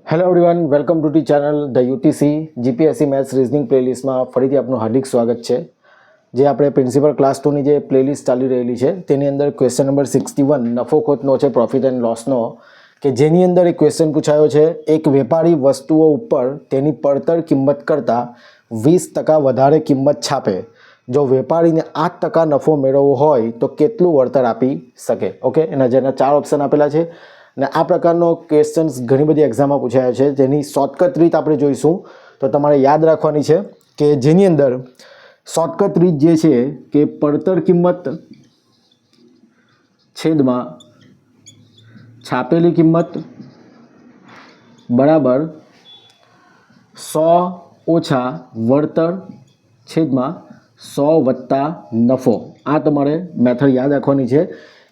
Hello everyone, welcome to T channel the UTC GPSC maths reasoning પ્લેલિસ્ટમાં ફરીથી આપનું હાર્દિક સ્વાગત છે. જે આપણે પ્રિન્સિપલ ક્લાસ 2ની જે પ્લેલિસ્ટ ચાલી રહેલી છે તેની અંદર ક્વેશ્ચન નંબર 61 નફો ખોટનો છે, પ્રોફિટ એન્ડ લોસનો, કે જેની અંદર એક ક્વેશ્ચન પૂછાયો છે. એક વેપારી વસ્તુઓ ઉપર તેની પડતર કિંમત કરતાં 20% વધારે કિંમત છાપે. જો વેપારીને 8% નફો મેળવવો હોય તો કેટલું વળતર આપી શકે? ઓકે, એના જેના 4 ઓપ્શન આપેલા છે. અને આ પ્રકારનો ક્વેશ્ચન્સ ઘણી બધી એક્ઝામમાં પૂછાયા છે. જેની શોર્ટકટ રીત આપણે જોઈશું. તો તમારે યાદ રાખવાની છે કે જેની અંદર શોર્ટકટ રીત જે છે કે પડતર કિંમત છેદમાં છાપેલી કિંમત બરાબર 100 ઓછા વળતર છેદમાં 100 વત્તા નફો. આ તમારે મેથડ યાદ રાખવાની છે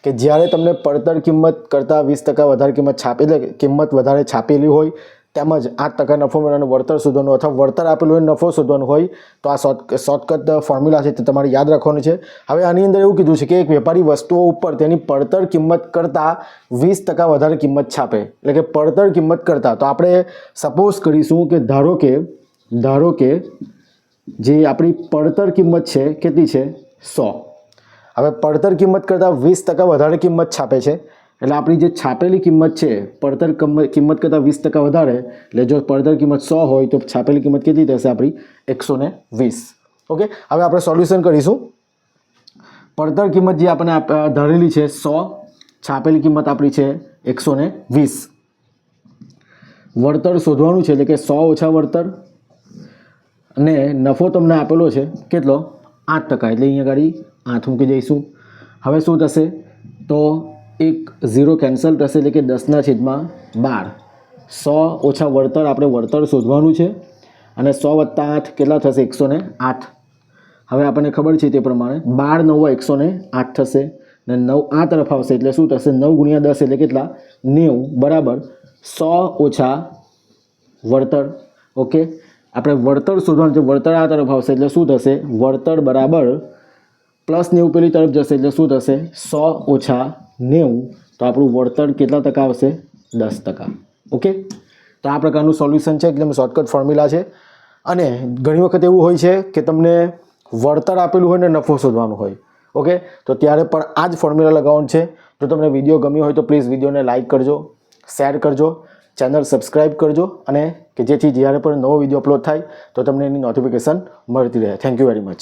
કે જ્યારે તમને પડતર કિંમત કરતાં 20% વધારે કિંમત એટલે કિંમત વધારે છાપેલી હોય, તેમજ 8% નફો મેળવવાનું વળતર શોધવાનું અથવા વળતર આપેલું હોય નફો શોધવાનું હોય, તો આ શોર્ટકટ ફોર્મ્યુલા છે તે તમારે યાદ રાખવાનું છે. હવે આની અંદર એવું કીધું છે કે એક વેપારી વસ્તુઓ ઉપર તેની પડતર કિંમત કરતાં 20% વધારે કિંમત છાપે, એટલે કે પડતર કિંમત કરતાં. તો આપણે સપોઝ કરીશું કે ધારો કે જે આપણી પડતર કિંમત છે કેટલી છે? 100. હવે પડતર કિંમત કરતાં 20% વધારે કિંમત છાપે છે, એટલે આપણી જે છાપેલી કિંમત છે પડતર કિંમત કરતાં 20% વધારે, એટલે જો પડતર કિંમત 100 હોય તો છાપેલી કિંમત કેટલી થશે આપણી? 120. ઓકે, હવે આપણે સોલ્યુશન કરીશું. પડતર કિંમત જે આપણે ધારેલી છે 100, છાપેલી કિંમત આપણી છે 120. વળતર શોધવાનું છે, એટલે કે 100 ઓછા વળતર, અને નફો તમને આપેલો છે કેટલો? 8%, એટલે અહીંયા ગાડી 8 મૂકી દઈશું. હવે શું થશે? તો એક 0 કેન્સલ થશે, એટલે કે 10/12. 100 ઓછા વળતર, આપણે વળતર શોધવાનું છે, અને 100 વત્તા 8 કેટલા થશે? 108. હવે આપણને ખબર છે તે પ્રમાણે 12 9 108 થશે, અને 9 આ તરફ આવશે એટલે શું થશે? 9 × 10 એટલે કેટલા? 90 બરાબર 100 ઓછા વળતર. ઓકે, આપણે વળતર શોધવાનું છે, વળતર આ તરફ આવશે એટલે શું થશે? વળતર બરાબર +90 પેલી તરફ જશે એટલે શું થશે? 100 ઓછા 90. તો આપણું વળતર કેટલા ટકા આવશે? 10%. ઓકે, તો આ પ્રકારનું સોલ્યુશન છે, એકદમ શોર્ટકટ ફોર્મ્યુલા છે. અને ઘણી વખત એવું હોય છે કે તમને વળતર આપેલું હોય ને નફો શોધવાનું હોય, ઓકે, તો ત્યારે પણ આ જ ફોર્મ્યુલા લગાવવાનું છે. જો તમને વિડીયો ગમ્યો હોય તો પ્લીઝ વિડીયોને લાઇક કરજો, શેર કરજો, ચેનલ સબસ્ક્રાઈબ કરજો, અને કે જેથી જ્યારે પણ નવો વિડીયો અપલોડ થાય તો તમને એની નોટિફિકેશન મળતી રહે. Thank you very much.